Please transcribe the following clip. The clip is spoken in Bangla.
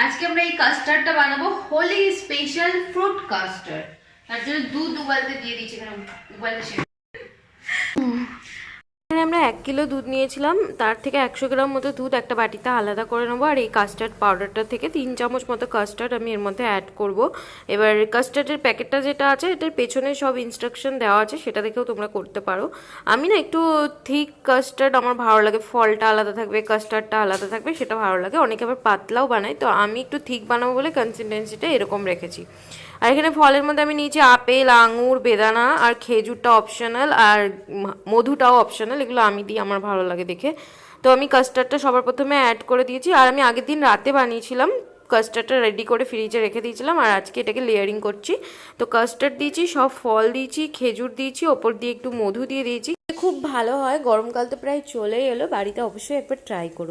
আজকে আমরা এই কাস্টার্ডটা বানাবো হোলি স্পেশাল ফ্রুট কাস্টার্ড। তার জন্য দুধ উবালতে দিয়ে দিচ্ছি, এখানে উবালতে এখানে আমরা 1 কিলো দুধ নিয়েছিলাম, তার থেকে 100 গ্রাম মতো দুধ একটা বাটিতে আলাদা করে নেবো। আর এই কাস্টার্ড পাউডারটা থেকে 3 চামচ মতো কাস্টার্ড আমি এর মধ্যে অ্যাড করব। এবার কাস্টার্ডের প্যাকেটটা যেটা আছে এটার পেছনে সব ইনস্ট্রাকশন দেওয়া আছে, সেটা দেখেও তোমরা করতে পারো। আমি না একটু থিক কাস্টার্ড আমার ভালো লাগে, ফলটা আলাদা থাকবে কাস্টার্ডটা আলাদা থাকবে, সেটা ভালো লাগে। অনেকে আবার পাতলাও বানায়, তো আমি একটু থিক বানাবো বলে কনসিস্টেন্সিটা এরকম রেখেছি। আর এখানে ফলের মধ্যে আমি নিয়েছি আপেল, আঙুর, বেদানা আর খেজুরটা অপশনাল, আর মধুটাও অপশনাল। এগুলো আমি দিই, আমার ভালো লাগে দেখে। তো আমি কাস্টার্ডটা সবার প্রথমে অ্যাড করে দিয়েছি। আর আমি আগের দিন রাতে বানিয়েছিলাম, কাস্টার্ডটা রেডি করে ফ্রিজে রেখে দিয়েছিলাম, আর আজকে এটাকে লেয়ারিং করছি। তো কাস্টার্ড দিয়েছি, সব ফল দিয়েছি, খেজুর দিয়েছি, ওপর দিয়ে একটু মধু দিয়ে দিয়েছি। খুব ভালো হয়, গরমকাল তো প্রায় চলেই এলো, বাড়িতে অবশ্যই একবার ট্রাই করো।